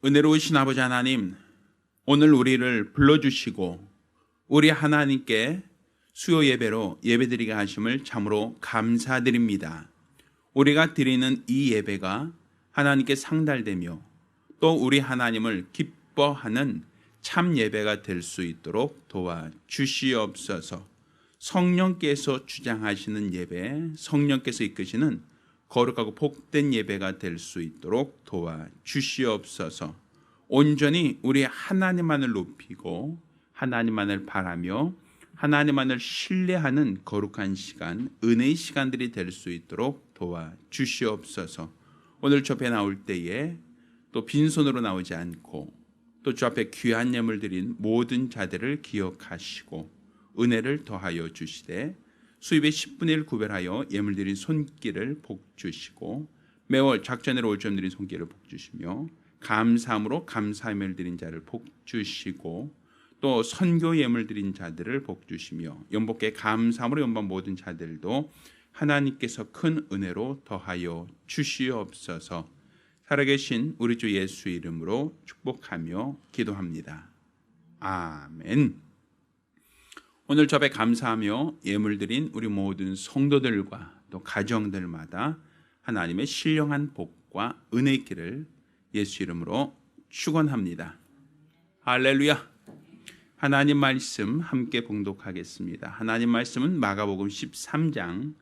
은혜로우신 아버지 하나님, 오늘 우리를 불러주시고 우리 하나님께 수요 예배로 예배드리게 하심을 참으로 감사드립니다. 우리가 드리는 이 예배가 하나님께 상달되며 또 우리 하나님을 기뻐하는 참 예배가 될 수 있도록 도와주시옵소서. 성령께서 주장하시는 예배, 성령께서 이끄시는 거룩하고 복된 예배가 될 수 있도록 도와주시옵소서. 온전히 우리 하나님만을 높이고 하나님만을 바라며 하나님만을 신뢰하는 거룩한 시간, 은혜의 시간들이 될 수 있도록 도와주시옵소서. 오늘 주 앞에 나올 때에 또 빈손으로 나오지 않고 또 주 앞에 귀한 예물 드린 모든 자들을 기억하시고 은혜를 더하여 주시되 수입의 10분의 1 구별하여 예물 드린 손길을 복주시고 매월 작전으로 올점 드린 손길을 복주시며 감사함으로 감사 예물 드린 자를 복주시고 또 선교 예물 드린 자들을 복주시며 연복께 감사함으로 연방 모든 자들도 하나님께서 큰 은혜로 더하여 주시옵소서. 살아계신 우리 주 예수 이름으로 축복하며 기도합니다. 아멘. 오늘 주 앞에 감사하며 예물 드린 우리 모든 성도들과 또 가정들마다 하나님의 신령한 복과 은혜 있기를 예수 이름으로 축원합니다. 할렐루야. 하나님 말씀 함께 봉독하겠습니다. 하나님 말씀은 마가복음 13장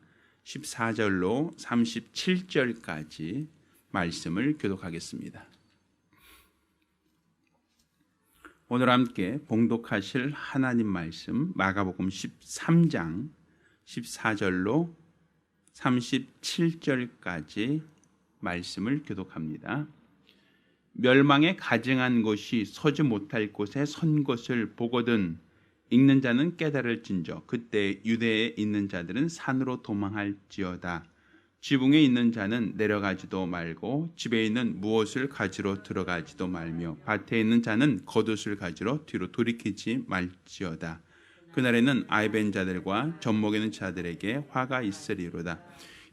14절로 37절까지 말씀을 교독하겠습니다. 오늘 함께 봉독하실 하나님 말씀 마가복음 13장 14절로 37절까지 말씀을 교독합니다. 멸망에 가증한 곳이 서지 못할 곳에 선 것을 보거든 읽는 자는 깨달을진저 그때 유대에 있는 자들은 산으로 도망할지어다. 지붕에 있는 자는 내려가지도 말고 집에 있는 무엇을 가지러 들어가지도 말며 밭에 있는 자는 겉옷을 가지러 뒤로 돌이키지 말지어다. 그날에는 아이벤 자들과 젖먹이는 자들에게 화가 있으리로다.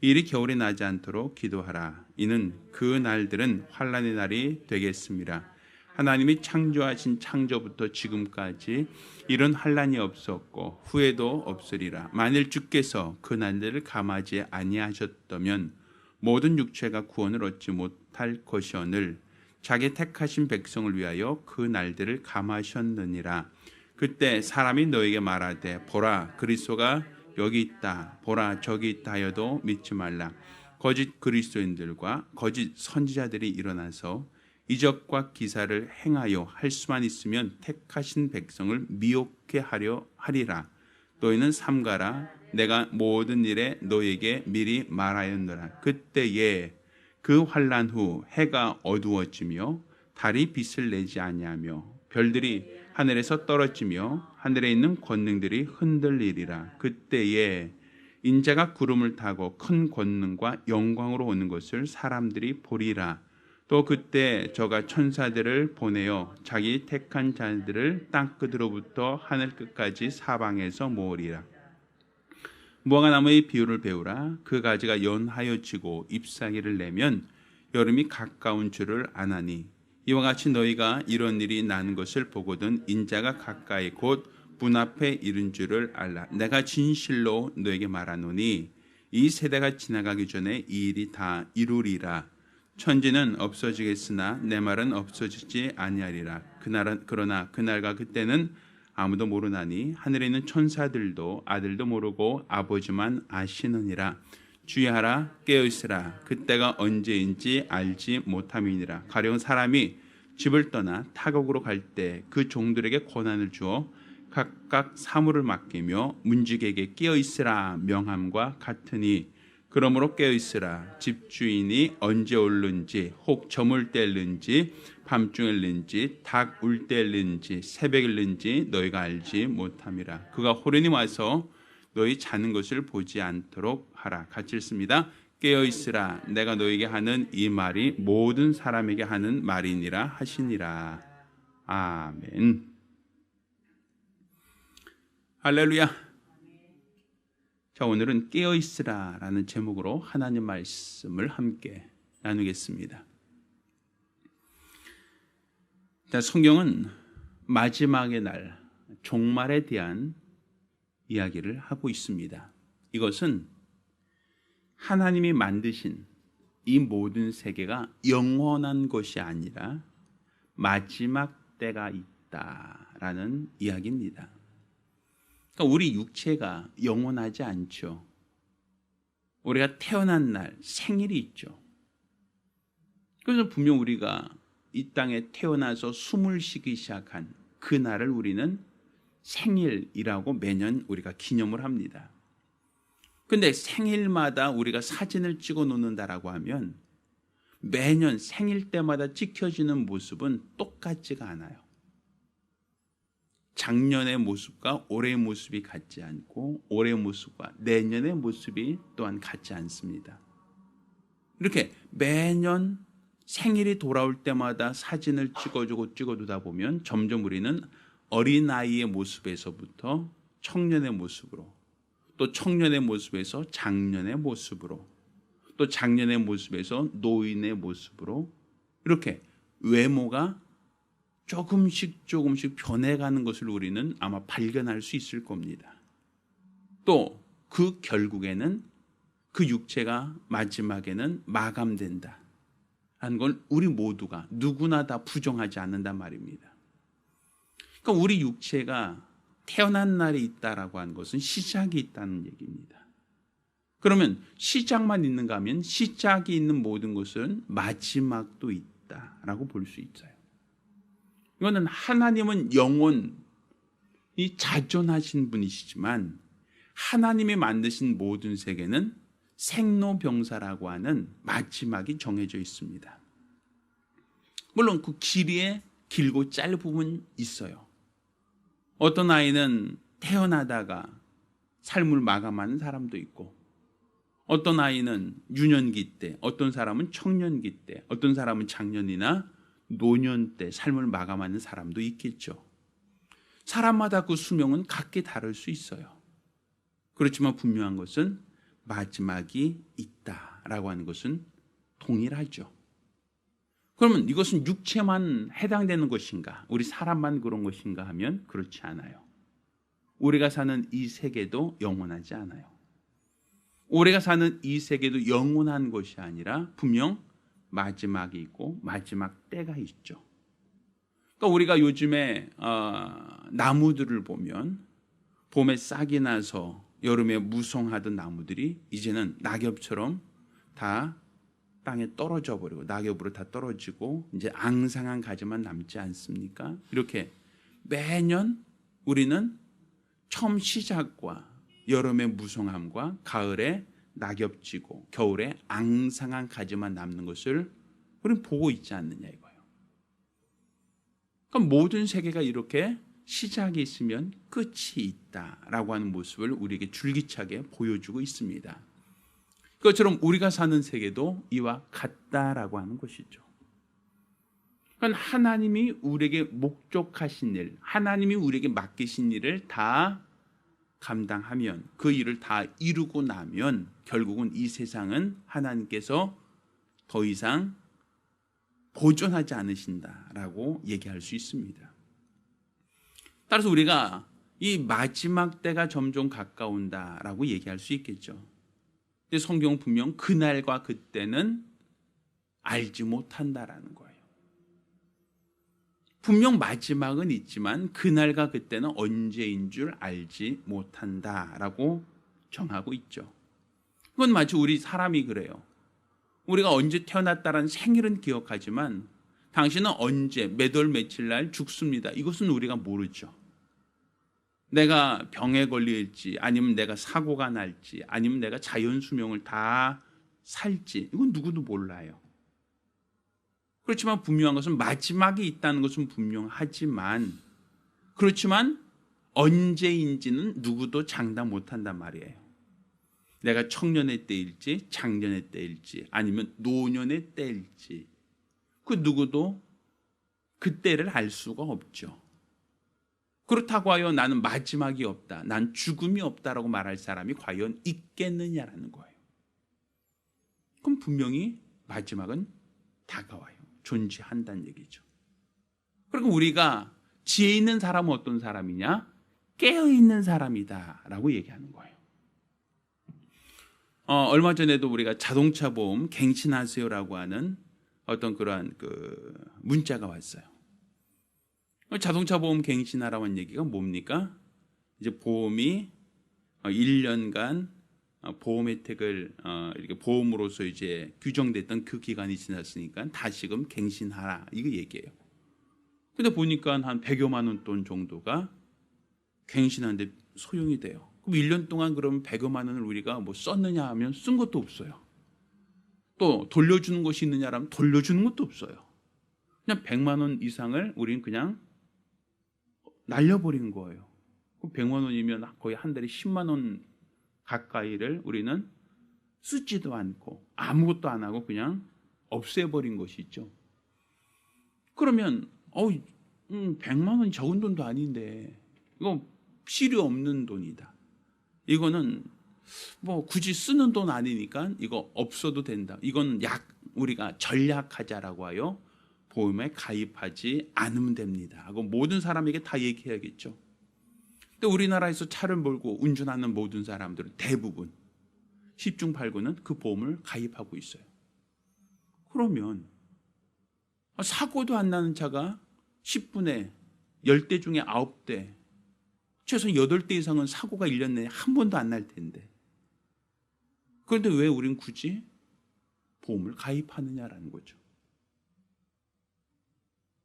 이 일이 겨울에 나지 않도록 기도하라. 이는 그 날들은 환난의 날이 되겠습니다. 하나님이 창조하신 창조부터 지금까지 이런 환난이 없었고 후에도 없으리라. 만일 주께서 그 날들을 감하지 아니하셨다면 모든 육체가 구원을 얻지 못할 것이오늘 자기 택하신 백성을 위하여 그 날들을 감하셨느니라. 그때 사람이 너에게 말하되 보라 그리스도가 여기 있다, 보라 저기 있다 하여도 믿지 말라. 거짓 그리스도인들과 거짓 선지자들이 일어나서 이적과 기사를 행하여 할 수만 있으면 택하신 백성을 미혹해 하려 하리라. 너희는 삼가라. 내가 모든 일에 너희에게 미리 말하였노라. 그때에 그 환난 후 해가 어두워지며 달이 빛을 내지 아니하며 별들이 하늘에서 떨어지며 하늘에 있는 권능들이 흔들리리라. 그때에 인자가 구름을 타고 큰 권능과 영광으로 오는 것을 사람들이 보리라. 또 그때 저가 천사들을 보내어 자기 택한 자들을 땅끝으로부터 하늘 끝까지 사방에서 모으리라. 무화과나무의 비유를 배우라. 그 가지가 연하여 지고 잎사귀를 내면 여름이 가까운 줄을 아나니 이와 같이 너희가 이런 일이 나는 것을 보거든 인자가 가까이 곧 문 앞에 이른 줄을 알라. 내가 진실로 너에게 말하노니 이 세대가 지나가기 전에 이 일이 다 이루리라. 천지는 없어지겠으나 내 말은 없어지지 아니하리라. 그러나 그날과 그때는 아무도 모르나니 하늘에 있는 천사들도 아들도 모르고 아버지만 아시느니라. 주의하라. 깨어있으라. 그때가 언제인지 알지 못함이니라. 가령 사람이 집을 떠나 타국으로 갈 때 그 종들에게 권한을 주어 각각 사물을 맡기며 문지기에게 깨어있으라 명함과 같으니 그러므로 깨어있으라. 집주인이 언제 오는지 혹 저물 때일는지 밤중에 일는지 닭 울 때일는지 새벽에 일는지 너희가 알지 못함이라. 그가 호련히 와서 너희 자는 것을 보지 않도록 하라. 같이 읽습니다. 깨어있으라. 내가 너에게 하는 이 말이 모든 사람에게 하는 말이니라 하시니라. 아멘. 할렐루야. 자, 오늘은 깨어있으라 라는 제목으로 하나님 말씀을 함께 나누겠습니다. 성경은 마지막의 날, 종말에 대한 이야기를 하고 있습니다. 이것은 하나님이 만드신 이 모든 세계가 영원한 것이 아니라 마지막 때가 있다라는 이야기입니다. 그러니까 우리 육체가 영원하지 않죠. 우리가 태어난 날 생일이 있죠. 그래서 분명 우리가 이 땅에 태어나서 숨을 쉬기 시작한 그 날을 우리는 생일이라고 매년 우리가 기념을 합니다. 근데 생일마다 우리가 사진을 찍어 놓는다라고 하면 매년 생일 때마다 찍혀지는 모습은 똑같지가 않아요. 작년의 모습과 올해의 모습이 같지 않고 올해의 모습과 내년의 모습이 또한 같지 않습니다. 이렇게 매년 생일이 돌아올 때마다 사진을 찍어두다 보면 점점 우리는 어린아이의 모습에서부터 청년의 모습으로, 또 청년의 모습에서 장년의 모습으로, 또 장년의 모습에서 노인의 모습으로 이렇게 외모가 조금씩 변해가는 것을 우리는 아마 발견할 수 있을 겁니다. 또 그 결국에는 그 육체가 마지막에는 마감된다 하는 걸 우리 모두가 누구나 다 부정하지 않는단 말입니다. 그러니까 우리 육체가 태어난 날이 있다라고 하는 것은 시작이 있다는 얘기입니다. 그러면 시작만 있는가 하면 시작이 있는 모든 것은 마지막도 있다라고 볼 수 있어요. 이거는 하나님은 영원히 자존하신 분이시지만 하나님이 만드신 모든 세계는 생로병사라고 하는 마지막이 정해져 있습니다. 물론 그 길이에 길고 짧은 부분이 있어요. 어떤 아이는 태어나다가 삶을 마감하는 사람도 있고, 어떤 아이는 유년기 때, 어떤 사람은 청년기 때, 어떤 사람은 장년이나 노년 때 삶을 마감하는 사람도 있겠죠. 사람마다 그 수명은 각기 다를 수 있어요. 그렇지만 분명한 것은 마지막이 있다라고 하는 것은 동일하죠. 그러면 이것은 육체만 해당되는 것인가? 우리 사람만 그런 것인가 하면 그렇지 않아요. 우리가 사는 이 세계도 영원하지 않아요. 우리가 사는 이 세계도 영원한 것이 아니라 분명 마지막이 있고 마지막 때가 있죠. 그러니까 우리가 요즘에 나무들을 보면 봄에 싹이 나서 여름에 무성하던 나무들이 이제는 낙엽처럼 다 땅에 떨어져 버리고 낙엽으로 다 떨어지고 이제 앙상한 가지만 남지 않습니까? 이렇게 매년 우리는 처음 시작과 여름의 무성함과 가을에 낙엽지고 겨울에 앙상한 가지만 남는 것을 우리는 보고 있지 않느냐 이거예요. 그럼 모든 세계가 이렇게 시작이 있으면 끝이 있다라고 하는 모습을 우리에게 줄기차게 보여주고 있습니다. 그것처럼 우리가 사는 세계도 이와 같다라고 하는 것이죠. 그러니까 하나님이 우리에게 목적하신 일, 하나님이 우리에게 맡기신 일을 다 감당하면, 그 일을 다 이루고 나면 결국은 이 세상은 하나님께서 더 이상 보존하지 않으신다라고 얘기할 수 있습니다. 따라서 우리가 이 마지막 때가 점점 가까운다라고 얘기할 수 있겠죠. 근데 성경은 분명 그날과 그때는 알지 못한다라는 거예요. 분명 마지막은 있지만 그날과 그때는 언제인 줄 알지 못한다라고 정하고 있죠. 그건 마치 우리 사람이 그래요. 우리가 언제 태어났다라는 생일은 기억하지만 당신은 언제 몇 월 며칠 날 죽습니다. 이것은 우리가 모르죠. 내가 병에 걸릴지 아니면 내가 사고가 날지 아니면 내가 자연수명을 다 살지 이건 누구도 몰라요. 그렇지만 분명한 것은 마지막이 있다는 것은 분명하지만 그렇지만 언제인지는 누구도 장담 못한단 말이에요. 내가 청년의 때일지 장년의 때일지 아니면 노년의 때일지 그 누구도 그 때를 알 수가 없죠. 그렇다고 하여 나는 마지막이 없다, 난 죽음이 없다라고 말할 사람이 과연 있겠느냐라는 거예요. 그럼 분명히 마지막은 다가와요. 존재한다는 얘기죠. 그리고 우리가 지혜 있는 사람은 어떤 사람이냐? 깨어있는 사람이다라고 얘기하는 거예요. 얼마 전에도 우리가 자동차 보험 갱신하세요라고 하는 어떤 그러한 문자가 왔어요. 자동차 보험 갱신하라는 얘기가 뭡니까? 이제 보험이 1년간 보험 혜택을 이렇게 보험으로서 이제 규정됐던 그 기간이 지났으니까 다시금 갱신하라, 이거 얘기예요. 근데 보니까 한 100여만 원 돈 정도가 갱신하는데 소용이 돼요. 그럼 1년 동안 그러면 100여만 원을 우리가 뭐 썼느냐 하면 쓴 것도 없어요. 또 돌려주는 것이 있느냐라면 돌려주는 것도 없어요. 그냥 100만 원 이상을 우리는 그냥 날려버리는 거예요. 100만 원이면 거의 한 달에 10만 원 가까이를 우리는 쓰지도 않고 아무것도 안 하고 그냥 없애버린 것이 있죠. 그러면 100만 원이 적은 돈도 아닌데 이거 필요 없는 돈이다. 이거는 뭐 굳이 쓰는 돈 아니니까 이거 없어도 된다. 이건 우리가 전략하자라고 하여 보험에 가입하지 않으면 됩니다 하고 모든 사람에게 다 얘기해야겠죠. 근데 우리나라에서 차를 몰고 운전하는 모든 사람들은 대부분 10중 8구는 그 보험을 가입하고 있어요. 그러면 사고도 안 나는 차가 10분에 10대 중에 9대, 최소 8대 이상은 사고가 1년 내내 한 번도 안 날 텐데, 그런데 왜 우린 굳이 보험을 가입하느냐라는 거죠.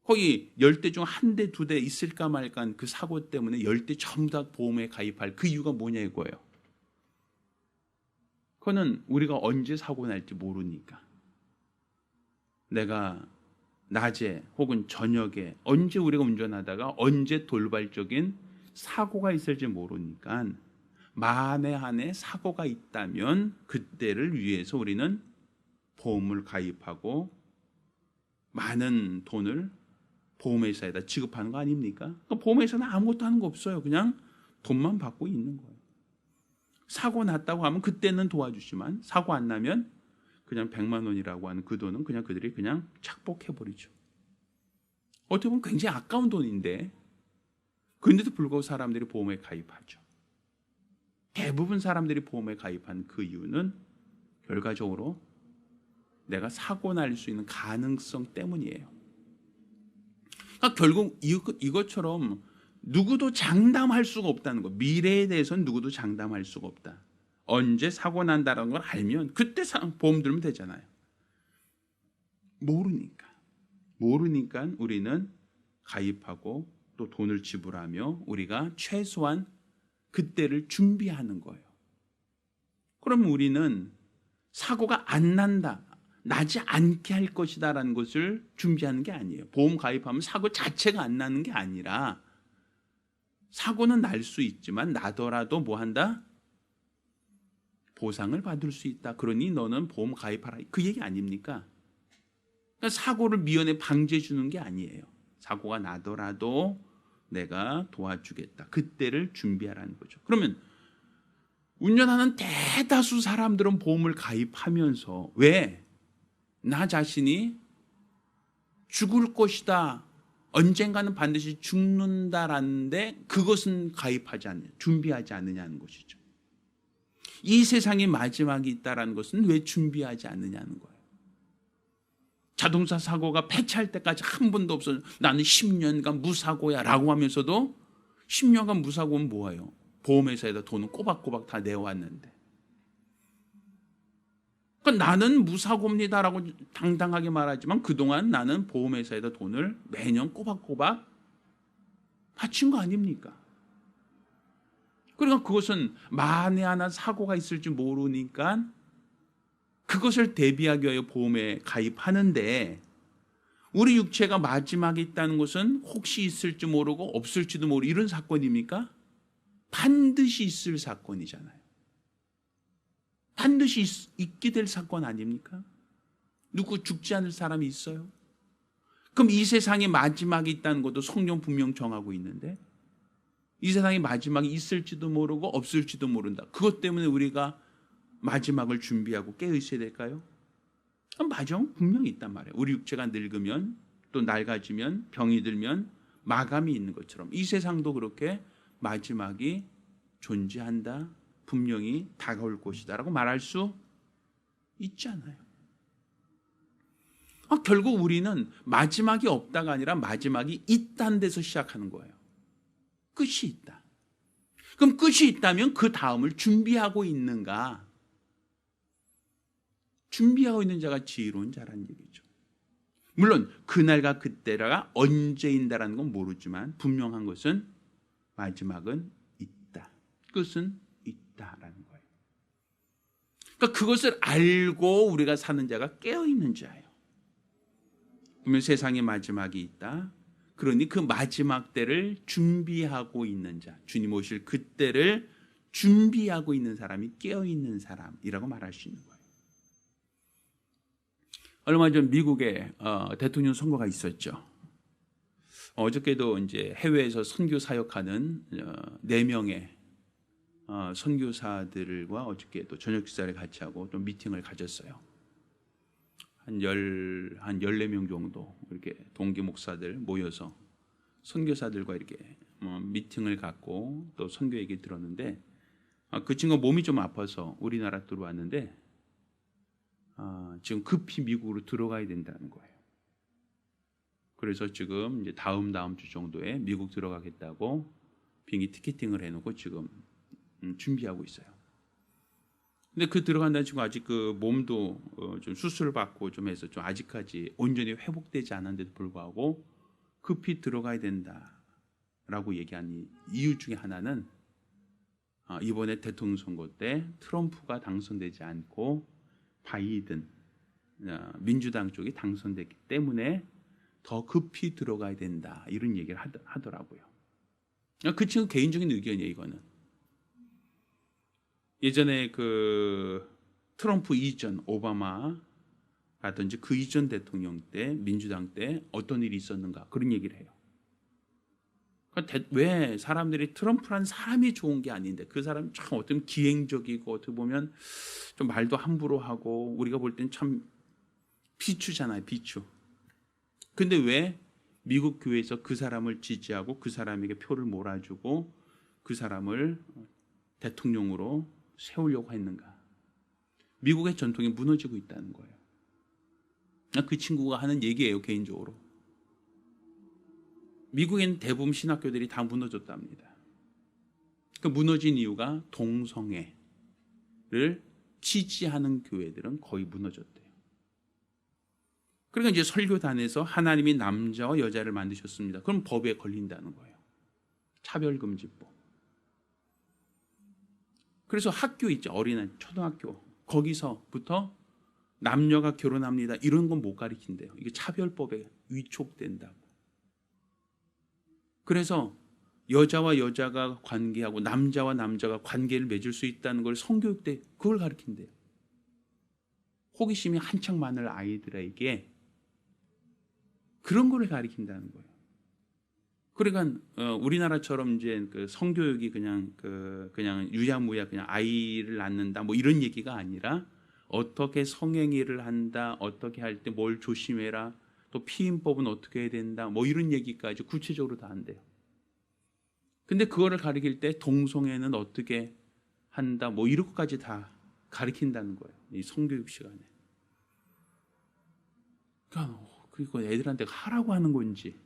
거기 10대 중 1대, 2대 있을까 말까 그 사고 때문에 10대 전부 다 보험에 가입할 그 이유가 뭐냐 이거예요. 그거는 우리가 언제 사고 날지 모르니까, 내가 낮에 혹은 저녁에 언제 우리가 운전하다가 언제 돌발적인 사고가 있을지 모르니까 만에 한해 사고가 있다면 그때를 위해서 우리는 보험을 가입하고 많은 돈을 보험회사에다 지급하는 거 아닙니까? 보험회사는 아무것도 하는 거 없어요. 그냥 돈만 받고 있는 거예요. 사고 났다고 하면 그때는 도와주지만 사고 안 나면 그냥 100만 원이라고 하는 그 돈은 그냥 그들이 그냥 착복해버리죠. 어떻게 보면 굉장히 아까운 돈인데 그런데도 불구하고 사람들이 보험에 가입하죠. 대부분 사람들이 보험에 가입한 그 이유는 결과적으로 내가 사고 날 수 있는 가능성 때문이에요. 그러니까 결국 이것처럼 누구도 장담할 수가 없다는 거. 미래에 대해서는 누구도 장담할 수가 없다. 언제 사고 난다는 걸 알면 그때 보험 들면 되잖아요. 모르니까 우리는 가입하고 또 돈을 지불하며 우리가 최소한 그때를 준비하는 거예요. 그러면 우리는 사고가 안 난다, 나지 않게 할 것이다라는 것을 준비하는 게 아니에요. 보험 가입하면 사고 자체가 안 나는 게 아니라 사고는 날 수 있지만 나더라도 뭐 한다? 보상을 받을 수 있다. 그러니 너는 보험 가입하라. 그 얘기 아닙니까? 그러니까 사고를 미연에 방지해 주는 게 아니에요. 사고가 나더라도 내가 도와주겠다. 그때를 준비하라는 거죠. 그러면 운전하는 대다수 사람들은 보험을 가입하면서 왜? 나 자신이 죽을 것이다, 언젠가는 반드시 죽는다라는데 그것은 가입하지 않느냐, 준비하지 않느냐는 것이죠. 이 세상이 마지막이 있다라는 것은 왜 준비하지 않느냐는 거예요. 자동차 사고가 폐차할 때까지 한 번도 없어. 나는 10년간 무사고야 라고 하면서도 10년간 무사고는 뭐예요? 보험회사에다 돈은 꼬박꼬박 다 내왔는데, 그러니까 나는 무사고입니다라고 당당하게 말하지만 그동안 나는 보험회사에다 돈을 매년 꼬박꼬박 바친 거 아닙니까? 그러니까 그것은 만에 하나 사고가 있을지 모르니까 그것을 대비하기 위하여 보험에 가입하는데, 우리 육체가 마지막에 있다는 것은 혹시 있을지 모르고 없을지도 모르고 이런 사건입니까? 반드시 있을 사건이잖아요. 반드시 있게 될 사건 아닙니까? 누구 죽지 않을 사람이 있어요? 그럼 이 세상에 마지막이 있다는 것도 성경 분명 정하고 있는데 이 세상에 마지막이 있을지도 모르고 없을지도 모른다. 그것 때문에 우리가 마지막을 준비하고 깨어 있어야 될까요? 맞아, 분명히 있단 말이에요. 우리 육체가 늙으면 또 낡아지면 병이 들면 마감이 있는 것처럼 이 세상도 그렇게 마지막이 존재한다. 분명히 다가올 것이다라고 말할 수 있잖아요. 결국 우리는 마지막이 없다가 아니라 마지막이 있다는 데서 시작하는 거예요. 끝이 있다. 그럼 끝이 있다면 그 다음을 준비하고 있는가? 준비하고 있는 자가 지혜로운 자라는 얘기죠. 물론 그날과 그때가 언제인다라는 건 모르지만 분명한 것은 마지막은 있다. 끝은 있다라는 거예요. 그러니까 그것을 알고 우리가 사는 자가 깨어있는 자예요. 그러면 세상에 마지막이 있다. 그러니 그 마지막 때를 준비하고 있는 자, 주님 오실 그때를 준비하고 있는 사람이 깨어있는 사람이라고 말할 수 있는 거예요. 얼마 전 미국에 대통령 선거가 있었죠. 어저께도 이제 해외에서 선교 사역하는 4명의 선교사들과 어저께 또 저녁 식사를 같이 하고 또 미팅을 가졌어요. 한 14명 정도 이렇게 동기 목사들 모여서 선교사들과 이렇게 미팅을 갖고 또 선교 얘기 들었는데 그 친구가 몸이 좀 아파서 우리나라 들어왔는데 지금 급히 미국으로 들어가야 된다는 거예요. 그래서 지금 이제 다음 주 정도에 미국 들어가겠다고 비행기 티켓팅을 해놓고 지금 준비하고 있어요. 근데 그 들어간다는 친구 아직 그 몸도 좀 수술을 받고 좀 해서 좀 아직까지 온전히 회복되지 않았는데도 불구하고 급히 들어가야 된다라고 얘기한 이유 중에 하나는 이번에 대통령 선거 때 트럼프가 당선되지 않고 바이든 민주당 쪽이 당선됐기 때문에 더 급히 들어가야 된다 이런 얘기를 하더라고요. 그 친구 개인적인 의견이에요. 이거는 예전에 그 트럼프 이전 오바마라든지 그 이전 대통령 때 민주당 때 어떤 일이 있었는가 그런 얘기를 해요. 그러니까 왜 사람들이 트럼프란 사람이 좋은 게 아닌데 그 사람 참 어떤 기행적이고 어떻게 보면 좀 말도 함부로 하고 우리가 볼 땐 참 비추잖아요. 비추. 근데 왜 미국 교회에서 그 사람을 지지하고 그 사람에게 표를 몰아주고 그 사람을 대통령으로 세우려고 했는가? 미국의 전통이 무너지고 있다는 거예요. 그 친구가 하는 얘기예요. 개인적으로. 미국엔 대부분 신학교들이 다 무너졌답니다. 그 무너진 이유가 동성애를 지지하는 교회들은 거의 무너졌대요. 그러니까 이제 설교단에서 하나님이 남자와 여자를 만드셨습니다. 그럼 법에 걸린다는 거예요. 차별금지법. 그래서 학교 있죠. 어린아이 초등학교. 거기서부터 남녀가 결혼합니다. 이런 건 못 가르친대요. 이게 차별법에 위촉된다고. 그래서 여자와 여자가 관계하고 남자와 남자가 관계를 맺을 수 있다는 걸 성교육 때 그걸 가르친대요. 호기심이 한창 많은 아이들에게 그런 걸 가르친다는 거예요. 그러니까 우리나라처럼 이제 그 성교육이 그냥 유야무야 그냥 아이를 낳는다 뭐 이런 얘기가 아니라 어떻게 성행위를 한다, 어떻게 할 때 뭘 조심해라, 또 피임법은 어떻게 해야 된다, 뭐 이런 얘기까지 구체적으로 다 한대요. 근데 그거를 가르칠 때 동성애는 어떻게 한다, 뭐 이런 것까지 다 가르친다는 거예요. 이 성교육 시간에. 그러니까 그리고 애들한테 하라고 하는 건지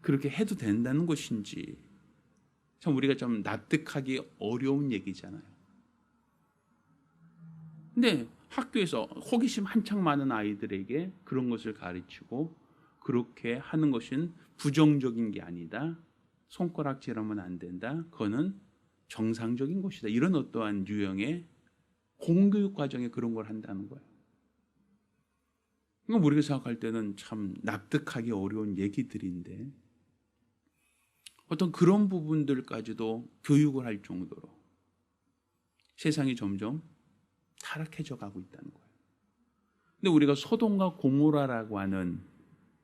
그렇게 해도 된다는 것인지 참 우리가 좀 납득하기 어려운 얘기잖아요. 근데 학교에서 호기심 한창 많은 아이들에게 그런 것을 가르치고 그렇게 하는 것은 부정적인 게 아니다. 손가락질하면 안 된다. 그거는 정상적인 것이다. 이런 어떠한 유형의 공교육 과정에 그런 걸 한다는 거예요. 그러니까 우리가 생각할 때는 참 납득하기 어려운 얘기들인데 어떤 그런 부분들까지도 교육을 할 정도로 세상이 점점 타락해져 가고 있다는 거예요. 근데 우리가 소돔과 고모라라고 하는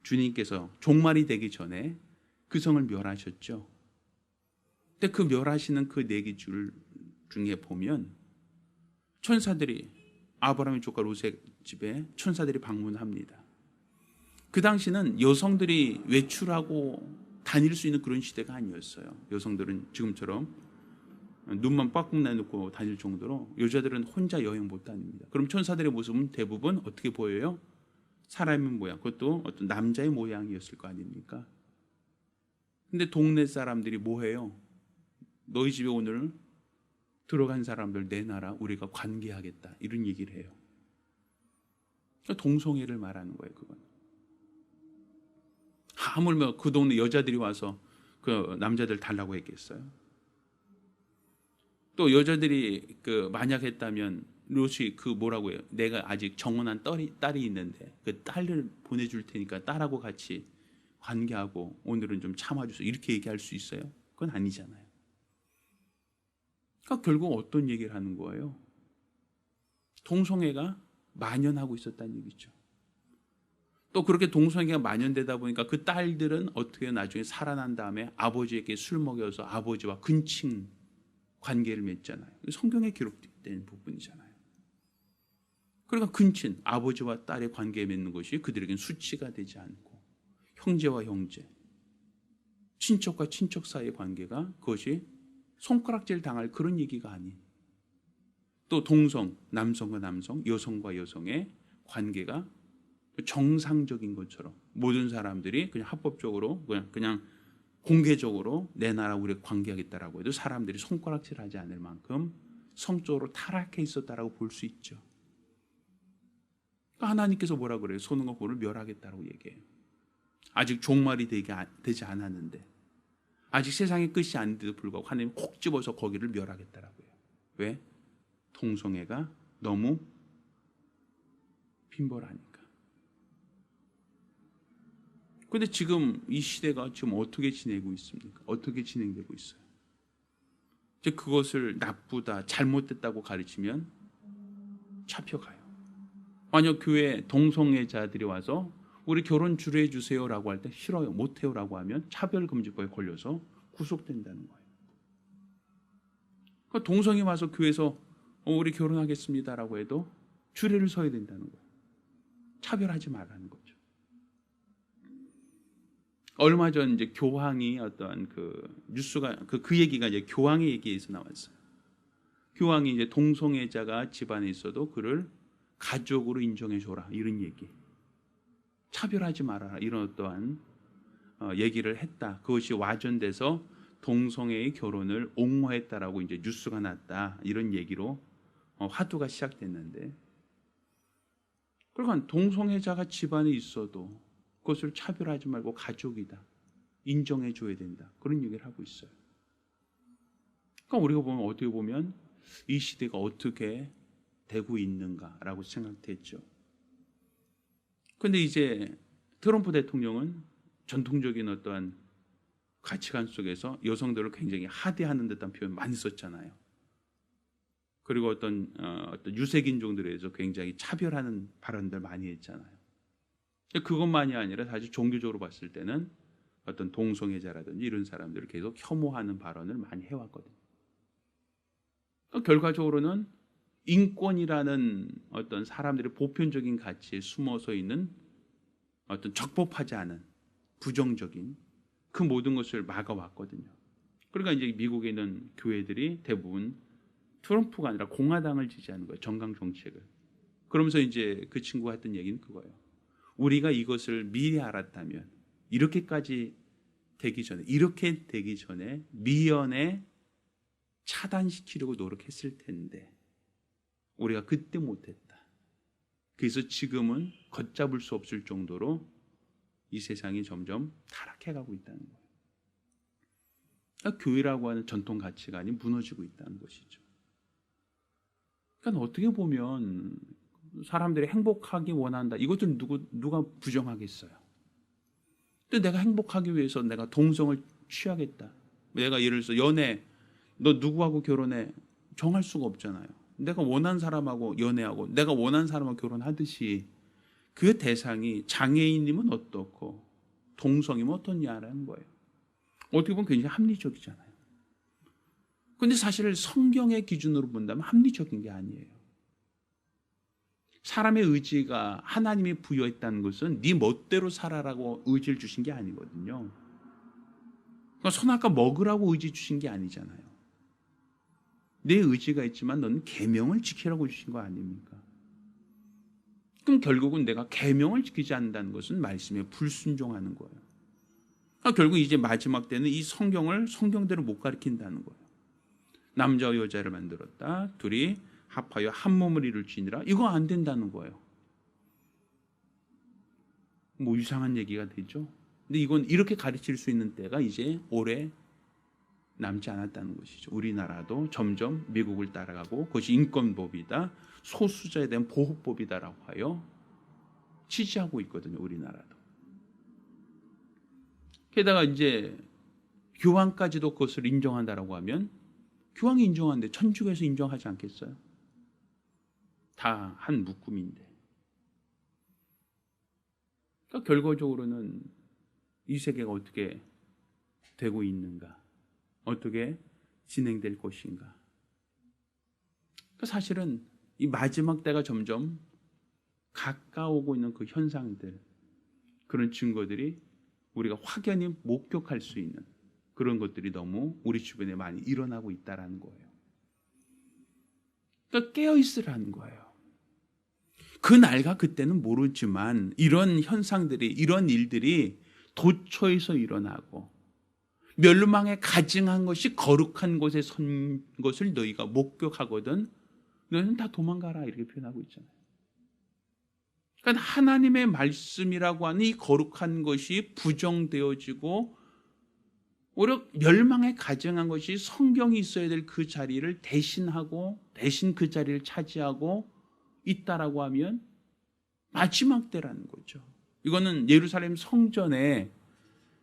주님께서 종말이 되기 전에 그 성을 멸하셨죠. 근데 그 멸하시는 그 4기 중에 보면 천사들이 아브라함의 조카 롯의 집에 천사들이 방문합니다. 그 당시는 여성들이 외출하고 다닐 수 있는 그런 시대가 아니었어요. 여성들은 지금처럼 눈만 빡빡 내놓고 다닐 정도로 여자들은 혼자 여행 못 다닙니다. 그럼 천사들의 모습은 대부분 어떻게 보여요? 사람의 모양, 그것도 어떤 남자의 모양이었을 거 아닙니까? 근데 동네 사람들이 뭐 해요? 너희 집에 오늘 들어간 사람들 내놔라, 우리가 관계하겠다, 이런 얘기를 해요. 동성애를 말하는 거예요. 그건 하물며 그 동네 여자들이 와서 그 남자들 달라고 했겠어요? 또 여자들이 그 만약 했다면 롯이 그 뭐라고 해요? 내가 아직 정혼한 딸이 있는데 그 딸을 보내줄 테니까 딸하고 같이 관계하고 오늘은 좀 참아주세요, 이렇게 얘기할 수 있어요? 그건 아니잖아요. 그러니까 결국 어떤 얘기를 하는 거예요? 동성애가 만연하고 있었다는 얘기죠. 또 그렇게 동성애가 만연되다 보니까 그 딸들은 어떻게 나중에 살아난 다음에 아버지에게 술 먹여서 아버지와 근친 관계를 맺잖아요. 성경에 기록된 부분이잖아요. 그러니까 근친, 아버지와 딸의 관계 맺는 것이 그들에게는 수치가 되지 않고, 형제와 형제, 친척과 친척 사이의 관계가 그것이 손가락질 당할 그런 얘기가 아닌, 또 동성, 남성과 남성, 여성과 여성의 관계가 정상적인 것처럼 모든 사람들이 그냥 합법적으로 그냥 공개적으로 내 나라 우리 관계하겠다라고 해도 사람들이 손가락질하지 않을 만큼 성적으로 타락해 있었다라고 볼 수 있죠. 그러니까 하나님께서 뭐라 그래요? 소돔과 고모를 멸하겠다라고 얘기해요. 아직 종말이 되지 않았는데, 아직 세상의 끝이 아닌데도 불구하고 하나님 콕 집어서 거기를 멸하겠다라고 해요. 왜? 동성애가 너무 빈벌하니까. 그런데 지금 이 시대가 지금 어떻게 지내고 있습니까? 어떻게 진행되고 있어요? 이제 그것을 나쁘다, 잘못됐다고 가르치면 잡혀가요. 만약 교회 동성애자들이 와서 우리 결혼 주례해 주세요라고 할 때 싫어요, 못해요라고 하면 차별금지법에 걸려서 구속된다는 거예요. 그러니까 동성이 와서 교회에서 우리 결혼하겠습니다라고 해도 주례를 서야 된다는 거예요. 차별하지 말라는 거죠. 얼마 전 이제 교황이 어떤 그 뉴스가 그 얘기가 이제 교황의 얘기에서 나왔어요. 교황이 이제 동성애자가 집안에 있어도 그를 가족으로 인정해 줘라, 이런 얘기. 차별하지 말아라, 이런 어떠한 얘기를 했다. 그것이 와전돼서 동성애의 결혼을 옹호했다라고 이제 뉴스가 났다, 이런 얘기로 화두가 시작됐는데, 그러니까 동성애자가 집안에 있어도 그것을 차별하지 말고 가족이다, 인정해 줘야 된다, 그런 얘기를 하고 있어요. 그러니까 우리가 보면 어떻게 보면 이 시대가 어떻게 되고 있는가라고 생각했죠. 그런데 이제 트럼프 대통령은 전통적인 어떠한 가치관 속에서 여성들을 굉장히 하대하는 듯한 표현 많이 썼잖아요. 그리고 어떤 유색인종들에 대해서 굉장히 차별하는 발언들 많이 했잖아요. 그것만이 아니라 사실 종교적으로 봤을 때는 어떤 동성애자라든지 이런 사람들을 계속 혐오하는 발언을 많이 해왔거든요. 결과적으로는 인권이라는 어떤 사람들의 보편적인 가치에 숨어서 있는 어떤 적법하지 않은 부정적인 그 모든 것을 막아왔거든요. 그러니까 이제 미국에 있는 교회들이 대부분 트럼프가 아니라 공화당을 지지하는 거예요. 정강 정책을. 그러면서 이제 그 친구가 했던 얘기는 그거예요. 우리가 이것을 미리 알았다면 이렇게 되기 전에 미연에 차단시키려고 노력했을 텐데 우리가 그때 못했다. 그래서 지금은 걷잡을 수 없을 정도로 이 세상이 점점 타락해가고 있다는 거예요. 그러니까 교회라고 하는 전통 가치관이 무너지고 있다는 것이죠. 그러니까 어떻게 보면 사람들이 행복하기 원한다, 이것들 누가 부정하겠어요? 근데 내가 행복하기 위해서 내가 동성을 취하겠다, 내가 예를 들어서 연애, 너 누구하고 결혼해, 정할 수가 없잖아요. 내가 원하는 사람하고 연애하고 내가 원하는 사람하고 결혼하듯이 그 대상이 장애인이면 어떻고 동성이면 어떻냐라는 거예요. 어떻게 보면 굉장히 합리적이잖아요. 그런데 사실 성경의 기준으로 본다면 합리적인 게 아니에요. 사람의 의지가 하나님이 부여했다는 것은 네 멋대로 살아라고 의지를 주신 게 아니거든요. 그러니까 선악과 먹으라고 의지 주신 게 아니잖아요. 내 의지가 있지만 너는 계명을 지키라고 주신 거 아닙니까? 그럼 결국은 내가 계명을 지키지 않는다는 것은 말씀에 불순종하는 거예요. 그러니까 결국 이제 마지막 때는 이 성경을 성경대로 못 가르친다는 거예요. 남자와 여자를 만들었다. 둘이 합하여 한 몸을 이룰지니라. 이거 안 된다는 거예요. 뭐 이상한 얘기가 되죠. 근데 이건 이렇게 가르칠 수 있는 때가 이제 오래 남지 않았다는 것이죠. 우리나라도 점점 미국을 따라가고 그것이 인권법이다, 소수자에 대한 보호법이다라고 하여 지지하고 있거든요. 우리나라도. 게다가 이제 교황까지도 그것을 인정한다라고 하면 교황이 인정하는데 천주교에서 인정하지 않겠어요? 다 한 묶음인데. 그러니까 결과적으로는 이 세계가 어떻게 되고 있는가? 어떻게 진행될 것인가? 그러니까 사실은 이 마지막 때가 점점 가까워오고 있는 그 현상들, 그런 증거들이 우리가 확연히 목격할 수 있는 그런 것들이 너무 우리 주변에 많이 일어나고 있다는 거예요. 그러니까 깨어있으라는 거예요. 그날과 그때는 모르지만 이런 현상들이, 이런 일들이 도처에서 일어나고 멸망에 가증한 것이 거룩한 곳에 선 것을 너희가 목격하거든 너희는 다 도망가라 이렇게 표현하고 있잖아요. 그러니까 하나님의 말씀이라고 하는 이 거룩한 것이 부정되어지고 오히려 멸망에 가증한 것이 성경이 있어야 될 그 자리를 대신하고 대신 그 자리를 차지하고 있다라고 하면 마지막 때라는 거죠. 이거는 예루살렘 성전에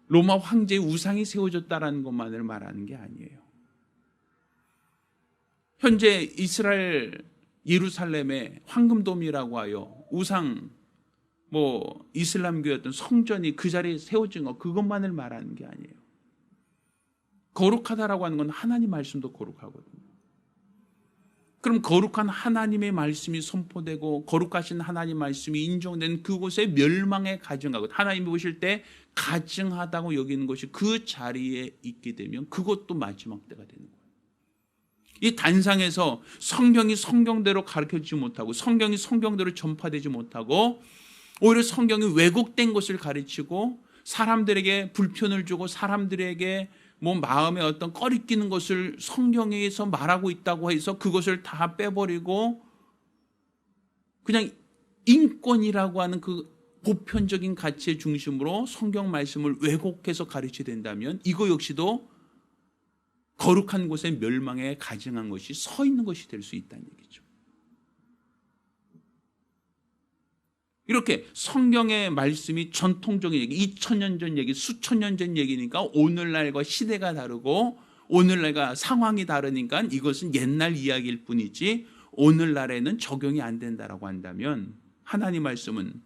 로마 황제의 우상이 세워졌다라는 것만을 말하는 게 아니에요. 현재 이스라엘 예루살렘에 황금돔이라고 하여 우상 이슬람교의 어떤 성전이 그 자리에 세워진 것 그것만을 말하는 게 아니에요. 거룩하다라고 하는 건 하나님 말씀도 거룩하거든요. 그럼 거룩한 하나님의 말씀이 선포되고 거룩하신 하나님 말씀이 인정된 그곳에 멸망에 가증하고 하나님이 보실 때 가증하다고 여기는 것이 그 자리에 있게 되면 그것도 마지막 때가 되는 거예요. 이 단상에서 성경이 성경대로 가르쳐지지 못하고 성경이 성경대로 전파되지 못하고 오히려 성경이 왜곡된 것을 가르치고 사람들에게 불편을 주고 사람들에게 마음에 어떤 꺼리끼는 것을 성경에서 말하고 있다고 해서 그것을 다 빼버리고 그냥 인권이라고 하는 그 보편적인 가치의 중심으로 성경 말씀을 왜곡해서 가르치게 된다면 이거 역시도 거룩한 곳에 멸망에 가증한 것이 서 있는 것이 될 수 있다는 얘기죠. 이렇게 성경의 말씀이 전통적인 얘기, 2000년 전 얘기, 수천 년 전 얘기니까 오늘날과 시대가 다르고 오늘날과 상황이 다르니까 이것은 옛날 이야기일 뿐이지 오늘날에는 적용이 안 된다라고 한다면 하나님 말씀은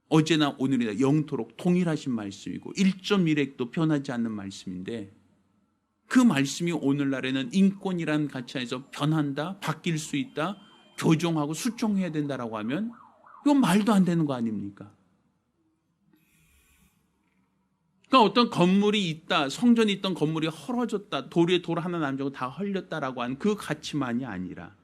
어제나 오늘이나 영토록 동일하신 말씀이고 1.1핵도 변하지 않는 말씀인데 그 말씀이 오늘날에는 인권이라는 가치 안에서 변한다, 바뀔 수 있다, 교정하고 수정해야 된다라고 하면 이건 말도 안 되는 거 아닙니까? 그러니까 어떤 건물이 있다, 성전이 있던 건물이 헐어졌다, 돌에 돌 하나 남자고 다 헐렸다라고 하는 그 가치만이 아니라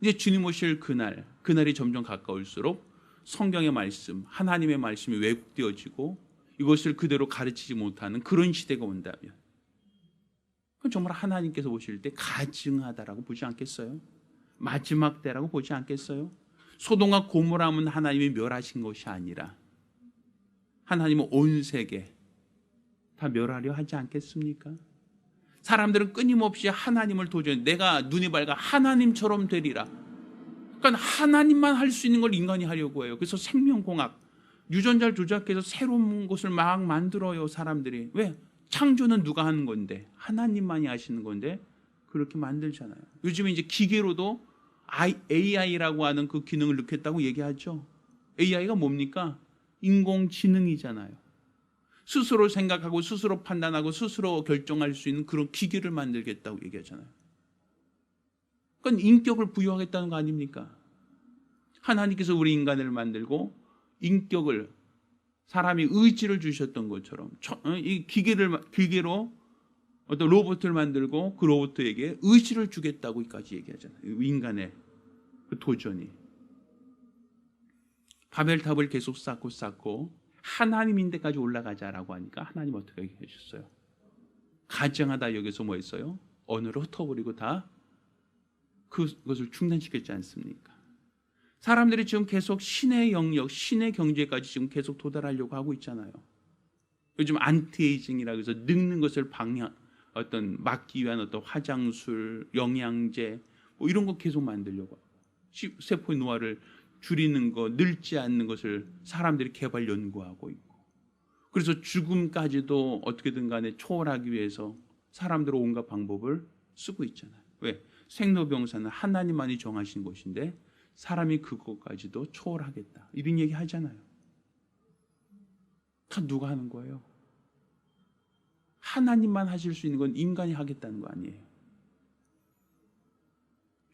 이제 주님 오실 그날이 점점 가까울수록 성경의 말씀, 하나님의 말씀이 왜곡되어지고 이것을 그대로 가르치지 못하는 그런 시대가 온다면 그건 정말 하나님께서 보실 때 가증하다라고 보지 않겠어요? 마지막 때라고 보지 않겠어요? 소돔과 고모라는 하나님이 멸하신 것이 아니라 하나님은 온 세계 다 멸하려 하지 않겠습니까? 사람들은 끊임없이 하나님을 도전해 내가 눈이 밝아 하나님처럼 되리라. 그러니까 하나님만 할 수 있는 걸 인간이 하려고 해요. 그래서 생명공학, 유전자를 조작해서 새로운 것을 막 만들어요. 사람들이. 왜? 창조는 누가 하는 건데 하나님만이 하시는 건데 그렇게 만들잖아요. 요즘에 이제 기계로도 AI라고 하는 그 기능을 넣겠다고 얘기하죠. AI가 뭡니까? 인공지능이잖아요. 스스로 생각하고 스스로 판단하고 스스로 결정할 수 있는 그런 기계를 만들겠다고 얘기하잖아요. 그건 인격을 부여하겠다는 거 아닙니까? 하나님께서 우리 인간을 만들고 인격을, 사람이 의지를 주셨던 것처럼 이 기계로 어떤 로봇을 만들고 그 로봇에게 의지를 주겠다고까지 얘기하잖아요. 인간의 그 도전이. 바벨탑을 계속 쌓고 하나님 인데까지 올라가자라고 하니까 하나님 어떻게 하셨어요? 가증하다 여기서 뭐 했어요? 언어를 흩어버리고 다 그것을 중단시켰지 않습니까? 사람들이 지금 계속 신의 영역, 신의 경제까지 지금 계속 도달하려고 하고 있잖아요. 요즘 안티에이징이라고 해서 늙는 것을 막기 위한 어떤 화장술, 영양제 뭐 이런 거 계속 만들려고 하고, 세포의 노화를 줄이는 거, 늙지 않는 것을 사람들이 개발 연구하고 있고, 그래서 죽음까지도 어떻게든 간에 초월하기 위해서 사람들은 온갖 방법을 쓰고 있잖아요. 왜? 생로병사는 하나님만이 정하신 것인데 사람이 그것까지도 초월하겠다, 이런 얘기 하잖아요. 다 누가 하는 거예요? 하나님만 하실 수 있는 건 인간이 하겠다는 거 아니에요.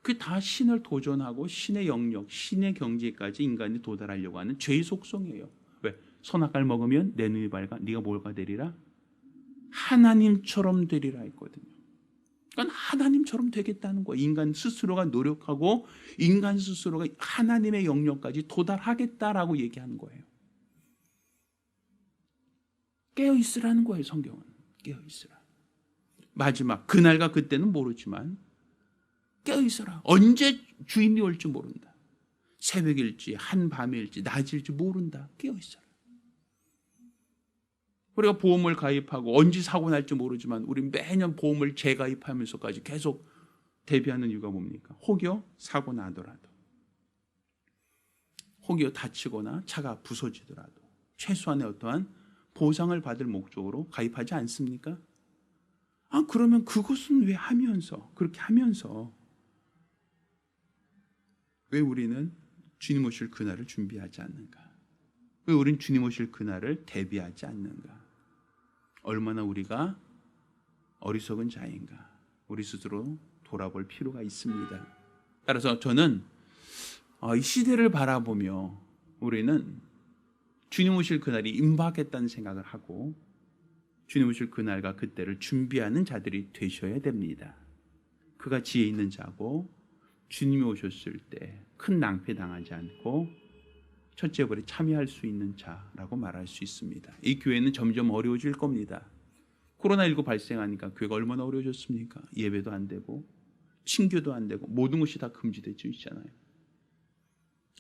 그게 다 신을 도전하고 신의 영역, 신의 경지까지 인간이 도달하려고 하는 죄의 속성이에요. 왜? 선악과를 먹으면 내 눈이 밝아, 네가 뭘가 되리라? 하나님처럼 되리라 했거든요. 그러니까 하나님처럼 되겠다는 거예요. 인간 스스로가 노력하고 인간 스스로가 하나님의 영역까지 도달하겠다라고 얘기하는 거예요. 깨어있으라는 거예요. 성경은 깨어있으라. 마지막 그날과 그때는 모르지만 깨어있어라. 언제 주인이 올지 모른다. 새벽일지 한밤일지 낮일지 모른다. 깨어있어라. 우리가 보험을 가입하고 언제 사고 날지 모르지만 우리 매년 보험을 재가입하면서까지 계속 대비하는 이유가 뭡니까? 혹여 사고 나더라도, 혹여 다치거나 차가 부서지더라도 최소한의 어떠한 보상을 받을 목적으로 가입하지 않습니까? 그러면 그것은 왜 하면서, 그렇게 하면서 왜 우리는 주님 오실 그날을 준비하지 않는가? 왜 우리는 주님 오실 그날을 대비하지 않는가? 얼마나 우리가 어리석은 자인가? 우리 스스로 돌아볼 필요가 있습니다. 따라서 저는 이 시대를 바라보며 우리는 주님 오실 그날이 임박했다는 생각을 하고 주님 오실 그날과 그때를 준비하는 자들이 되셔야 됩니다. 그가 지혜 있는 자고 주님이 오셨을 때 큰 낭패 당하지 않고 첫째 벌에 참여할 수 있는 자라고 말할 수 있습니다. 이 교회는 점점 어려워질 겁니다. 코로나19 발생하니까 교회가 얼마나 어려워졌습니까? 예배도 안 되고 친교도 안 되고 모든 것이 다 금지되어 있잖아요.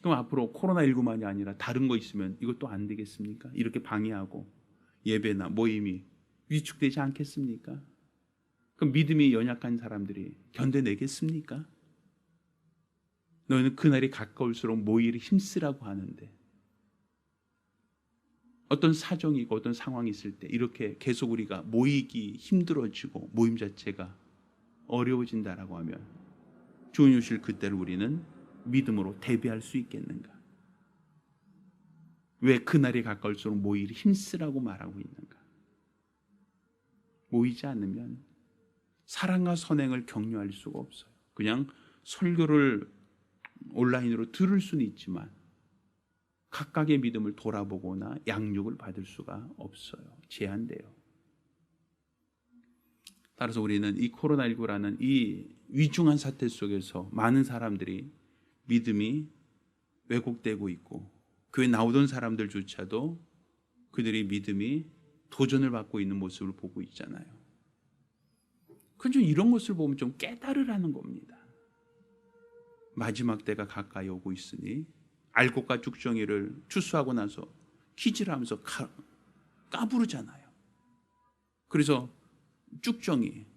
그럼 앞으로 코로나19만이 아니라 다른 거 있으면 이것도 안 되겠습니까? 이렇게 방해하고 예배나 모임이 위축되지 않겠습니까? 그럼 믿음이 연약한 사람들이 견뎌내겠습니까? 너희는 그날이 가까울수록 모이를 힘쓰라고 하는데 어떤 사정이 있고 어떤 상황이 있을 때 이렇게 계속 우리가 모이기 힘들어지고 모임 자체가 어려워진다라고 하면 주님 오실 그때를 우리는 믿음으로 대비할 수 있겠는가? 왜 그날이 가까울수록 모이를 힘쓰라고 말하고 있는가? 모이지 않으면 사랑과 선행을 격려할 수가 없어요. 그냥 설교를 온라인으로 들을 수는 있지만 각각의 믿음을 돌아보거나 양육을 받을 수가 없어요. 제한돼요. 따라서 우리는 이 코로나19라는 이 위중한 사태 속에서 많은 사람들이 믿음이 왜곡되고 있고 교회 나오던 사람들조차도 그들의 믿음이 도전을 받고 있는 모습을 보고 있잖아요. 그래서 이런 것을 보면 좀 깨달으라는 겁니다. 마지막 때가 가까이 오고 있으니 알곡과 죽정이를 추수하고 나서 키질 하면서 까부르잖아요. 그래서 쭉정이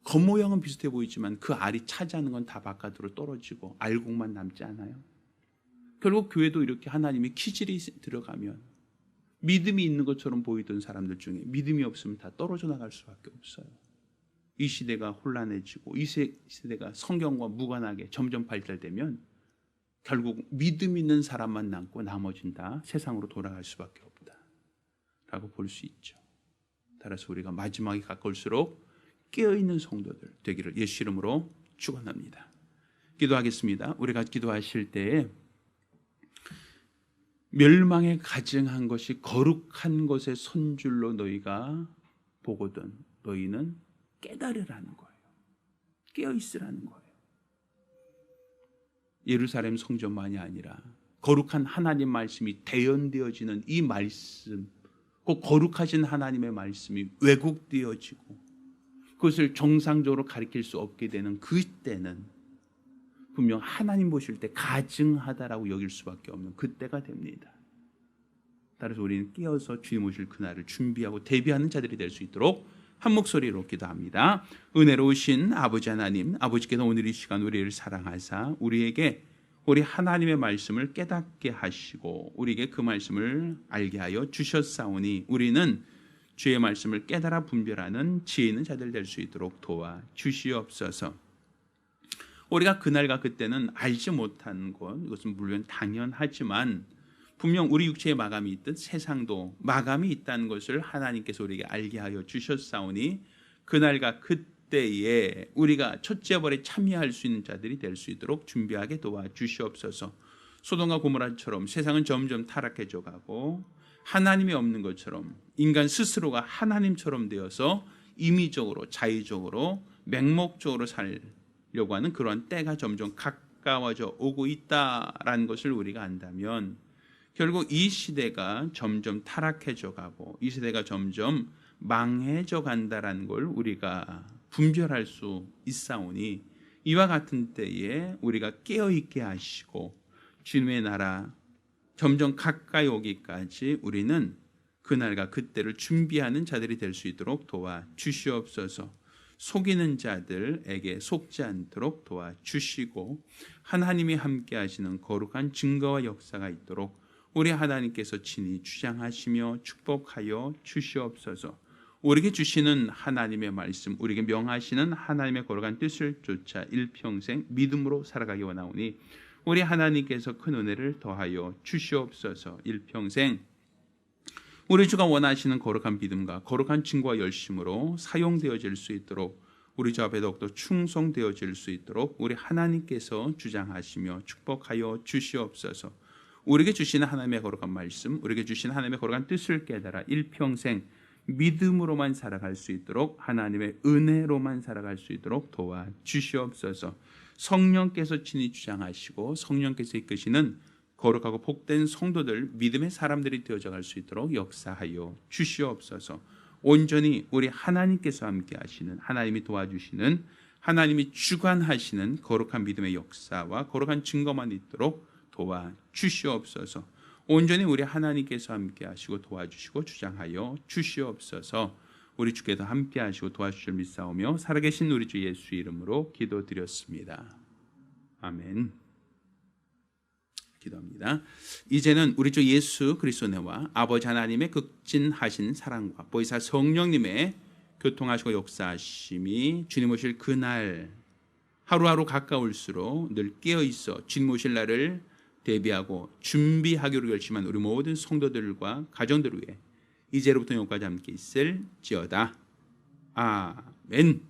겉모양은 비슷해 보이지만 그 알이 차지하는 건 다 바깥으로 떨어지고 알곡만 남지 않아요. 결국 교회도 이렇게 하나님이 키질이 들어가면 믿음이 있는 것처럼 보이던 사람들 중에 믿음이 없으면 다 떨어져 나갈 수밖에 없어요. 이 시대가 혼란해지고 이 시대가 성경과 무관하게 점점 발달되면 결국 믿음 있는 사람만 남고 나머지는 다 세상으로 돌아갈 수밖에 없다라고 볼 수 있죠. 따라서 우리가 마지막이 가까울수록 깨어있는 성도들 되기를 예수 이름으로 축원합니다. 기도하겠습니다. 우리가 기도하실 때에 멸망에 가증한 것이 거룩한 것의 손줄로 너희가 보거든 너희는 깨달으라는 거예요. 깨어있으라는 거예요. 예루살렘 성전만이 아니라 거룩한 하나님 말씀이 대연되어지는 이 말씀, 그 거룩하신 하나님의 말씀이 왜곡되어지고 그것을 정상적으로 가리킬 수 없게 되는 그때는 분명 하나님 보실 때 가증하다라고 여길 수밖에 없는 그때가 됩니다. 따라서 우리는 깨어서 주님 오실 그날을 준비하고 대비하는 자들이 될 수 있도록 한 목소리로 기도합니다. 은혜로우신 아버지 하나님, 아버지께서 오늘 이 시간 우리를 사랑하사 우리에게 우리 하나님의 말씀을 깨닫게 하시고 우리에게 그 말씀을 알게 하여 주셨사오니 우리는 주의 말씀을 깨달아 분별하는 지혜 있는 자들 될 수 있도록 도와 주시옵소서. 우리가 그날과 그때는 알지 못한 것, 이것은 물론 당연하지만 분명 우리 육체에 마감이 있듯 세상도 마감이 있다는 것을 하나님께서 우리에게 알게 하여 주셨사오니 그날과 그때에 우리가 첫째 벌에 참여할 수 있는 자들이 될 수 있도록 준비하게 도와 주시옵소서. 소돔과 고모라처럼 세상은 점점 타락해져 가고 하나님이 없는 것처럼 인간 스스로가 하나님처럼 되어서 임의적으로 자의적으로 맹목적으로 살려고 하는 그러한 때가 점점 가까워져 오고 있다라는 것을 우리가 안다면 결국 이 시대가 점점 타락해져 가고 이 시대가 점점 망해져 간다라는 걸 우리가 분별할 수 있사오니 이와 같은 때에 우리가 깨어있게 하시고 주님의 나라 점점 가까이 오기까지 우리는 그날과 그때를 준비하는 자들이 될 수 있도록 도와 주시옵소서. 속이는 자들에게 속지 않도록 도와 주시고 하나님이 함께 하시는 거룩한 증거와 역사가 있도록 우리 하나님께서 친히 주장하시며 축복하여 주시옵소서. 우리에게 주시는 하나님의 말씀, 우리에게 명하시는 하나님의 거룩한 뜻을 쫓아 일평생 믿음으로 살아가기 원하오니 우리 하나님께서 큰 은혜를 더하여 주시옵소서. 일평생 우리 주가 원하시는 거룩한 믿음과 거룩한 증거와 열심으로 사용되어질 수 있도록 우리 주 앞에 더욱더 충성되어질 수 있도록 우리 하나님께서 주장하시며 축복하여 주시옵소서. 우리에게 주시는 하나님의 거룩한 말씀, 우리에게 주시는 하나님의 거룩한 뜻을 깨달아 일평생 믿음으로만 살아갈 수 있도록 하나님의 은혜로만 살아갈 수 있도록 도와 주시옵소서. 성령께서 친히 주장하시고 성령께서 이끄시는 거룩하고 복된 성도들, 믿음의 사람들이 되어져 갈 수 있도록 역사하여 주시옵소서. 온전히 우리 하나님께서 함께 하시는, 하나님이 도와주시는, 하나님이 주관하시는 거룩한 믿음의 역사와 거룩한 증거만 있도록 도와 주시옵소서. 온전히 우리 하나님께서 함께 하시고 도와주시고 주장하여 주시옵소서. 우리 주께서 함께 하시고 도와주실 믿사오며 살아계신 우리 주 예수 이름으로 기도드렸습니다. 아멘. 기도합니다. 이제는 우리 주 예수 그리스도의 은혜와 아버지 하나님의 극진하신 사랑과 보혜사 성령님의 교통하시고 역사하심이 주님 오실 그날 하루하루 가까울수록 늘 깨어있어 주님 오실 날을 대비하고 준비하기로 결심한 우리 모든 성도들과 가정들을 위해 이제로부터 영원까지 함께 있을지어다. 아멘.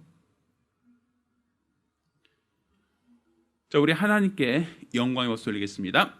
자, 우리 하나님께 영광의 박수 올리겠습니다.